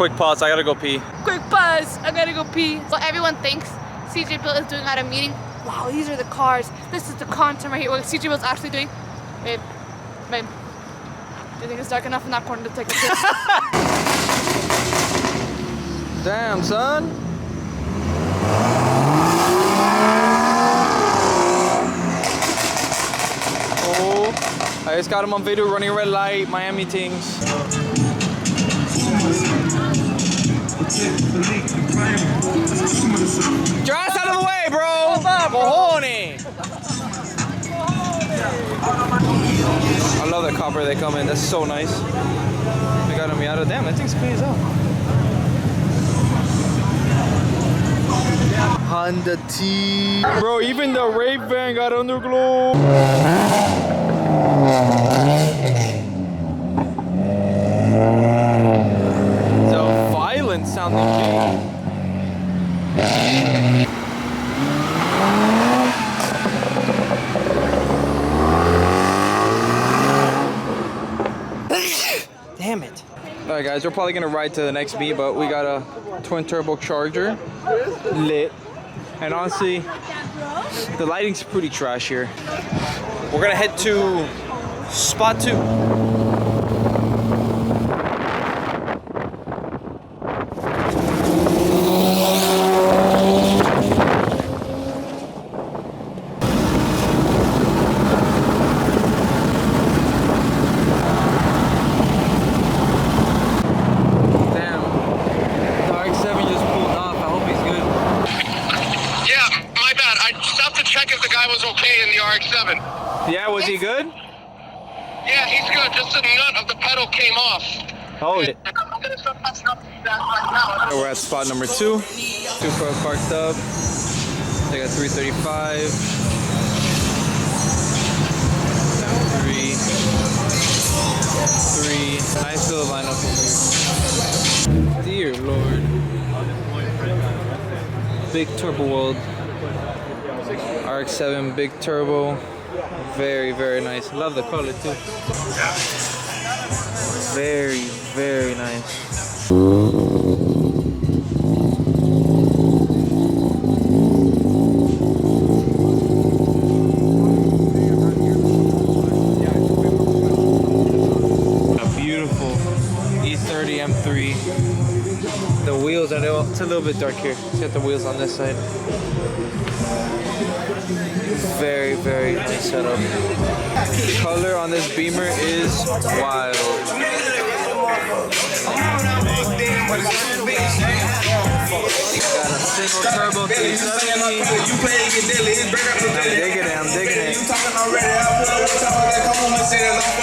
Quick pause, I gotta go pee. Quick pause, I gotta go pee. So everyone thinks CJ Bill is doing at a meeting. Wow, these are the cars. This is the content right here. What CJ Bill's actually doing. Babe, do you think it's dark enough in that corner to take a piss? Damn, son. Oh, I just got him on video running a red light, Miami things. Get your ass out of the way, bro! Cojones! I love that copper they come in, that's so nice. They got a Miata. Damn, that thing's clean as hell. Honda T. Bro, even the rape van got underglow. The violent sounding game. Damn it. Alright guys, we're probably gonna ride to the next meet, but we got a twin turbo charger lit. And honestly, the lighting's pretty trash here. We're gonna head to spot 2. Yeah, was he good? Yeah, he's good. Just the nut of the pedal came off. Oh, shit. We're at spot number 2. Supra parked up. They got 335. 3. Nice little lineup over here. Dear Lord. Big Turbo World. RX-7 big turbo. Very, very nice. Love the color too. Very, very nice. A beautiful E30 M3. The wheels are it's a little bit dark here. Let's get the wheels on this side. Very, very nice setup. The color on this Beamer is wild. Got a single turbo 370. I'm digging it.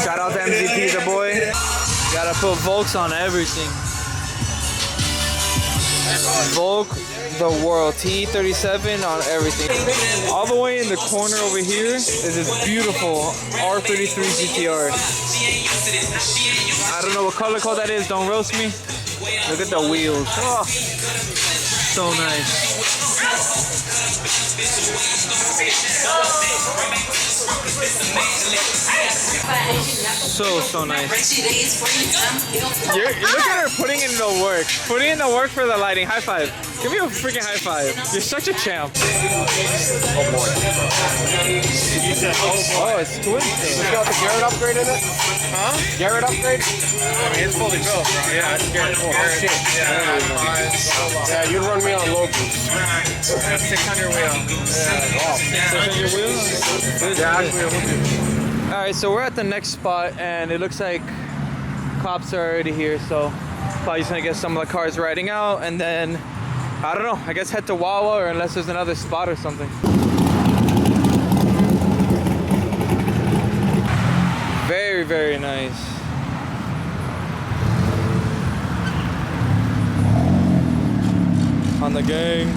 Shout out to MZP, the boy. Gotta put Volks on everything. Volk the world, T37 on everything. All the way in the corner over here is this beautiful R33 GTR. I don't know what color code that is, don't roast me. Look at the wheels. Oh, so nice. So nice. Look at her putting in the work. Putting in the work for the lighting. High five. Give me a freaking high five. You're such a champ. Oh boy. Oh, it's twin. It's got the Garrett upgrade in it? Huh? Garrett upgrade? I mean, it's fully built, bro. Yeah, it's Garrett. Oh, shit. Yeah, you'd run me on low boost. 600 wheel. Yeah. Oh, 600 wheels? Yeah, actually, it would be. Alright, so we're at the next spot, and it looks like cops are already here, so probably just gonna get some of the cars riding out, and then I don't know, I guess head to Wawa, or unless there's another spot or something. Very, very nice. On the gang.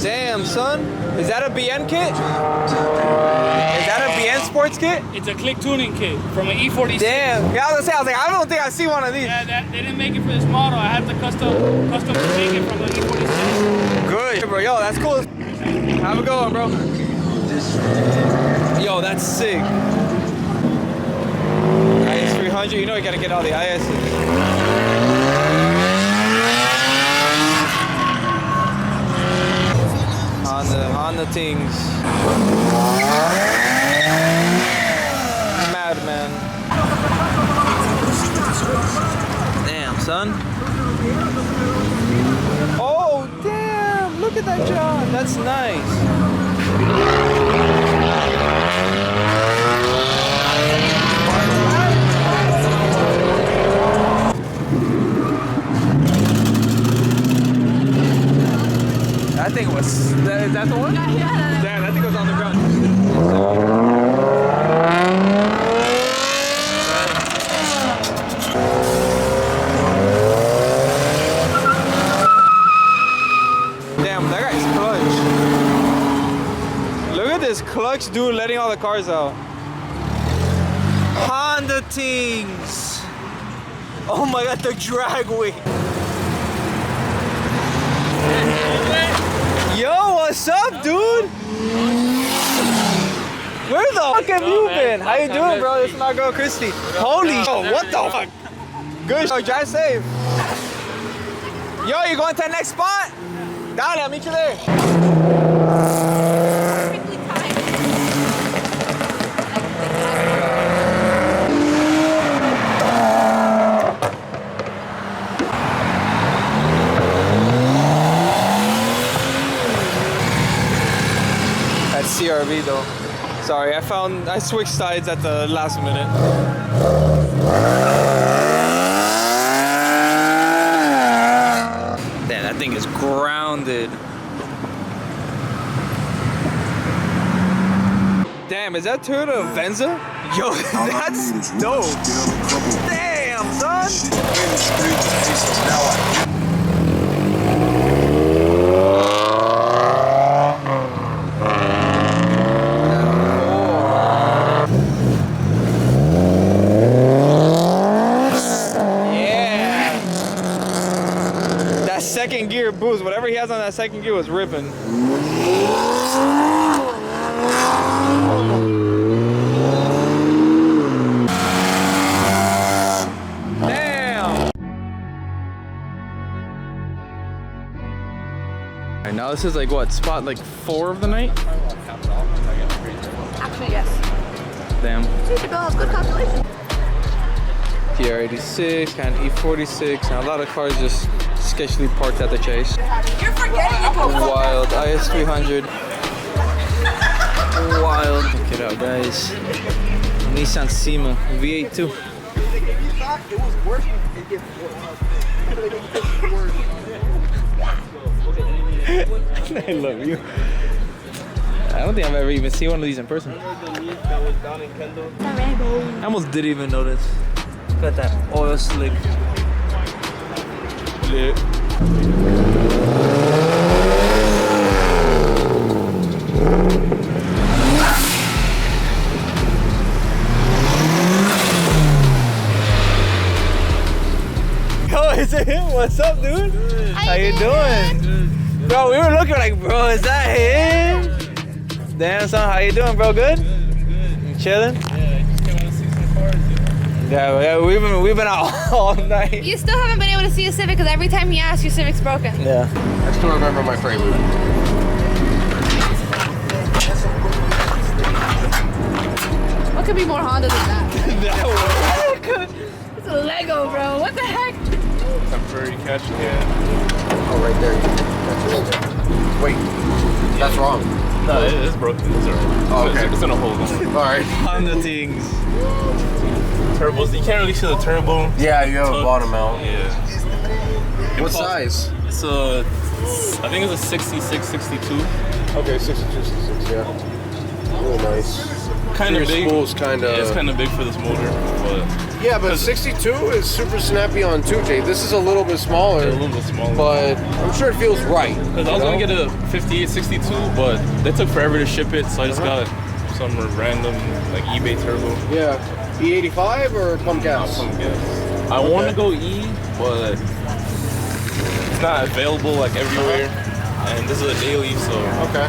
Damn, son. Is that a BN kit? Is that a BN sports kit? It's a click tuning kit from an E46. Damn. Yeah, I was like, I don't think I've seen one of these. Yeah, they didn't make it for this model. I had to custom make it from the E46. Good, bro. Yo, that's cool. Have a good one, bro. Yo, that's sick. IS300, you know you gotta get all the ISs. On the things. Madman. Damn, son. Oh, damn! Look at that, John. That's nice. That thing was. Is that the one? Yeah. Damn, that thing was on the ground. Damn, that guy's clutch. Look at this clutch dude letting all the cars out. Honda things. Oh my god, the drag weight. Yo, what's up, dude? Where the fuck have you been? How you doing, bro? This is my girl, Christy. Holy shit, what the fuck? Good, yo, drive safe. Yo, you going to the next spot? Dale, I'll meet you there. Perfectly timed. That's CRV though. Sorry, I switched sides at the last minute. Damn, that thing is grounded. Damn, is that Toyota Venza? Yo, that's dope. Damn, son. Second gear boost, whatever he has on that second gear was ripping. Damn! Alright, now this is like what, spot like 4 of the night? Actually, yes. Damn. CJ Bill has good calculation. TR86, kind of E46, and a lot of cars just sketchily parked at the chase. You're forgetting it. Wild, IS300. Wild. Check it out, guys. Nissan Sima, V8 too. I love you. I don't think I've ever even seen one of these in person. I almost didn't even notice. Got that oil slick. Lit. Yo, is it him? What's up, dude? How you doing? Good. Bro, we were looking like, bro, is that him? Damn, son, how you doing, bro? Good? You chilling? Yeah, we've been out all night. You still haven't been able to see a Civic because every time he asks, your Civic's broken. Yeah. I still remember my prelude. What could be more Honda than that? That It's a Lego, bro. What the heck? Temporary catch, yeah. Oh, right there. Wait, that's wrong. No, it is broken. It's alright. Oh, okay. It's in a hole. All right. Honda things. Turbos, you can't really see the turbo. Yeah, you have a bottom out. Yeah. What size? It's a, I think it's a 66, 62. Okay, 62, 66, yeah. Really nice. Kind of big. Spool's kind of. Yeah, it's kind of big for this motor, but Yeah, but 62 is super snappy on 2J. This is a little bit smaller. a little bit smaller. But I'm sure it feels right. Because I was gonna get a 58, 62, but they took forever to ship it, so I just got some random like eBay turbo. Yeah. E85 or pump gas? Pump gas. I want to go E, but it's not available like everywhere, and this is a daily, so Okay.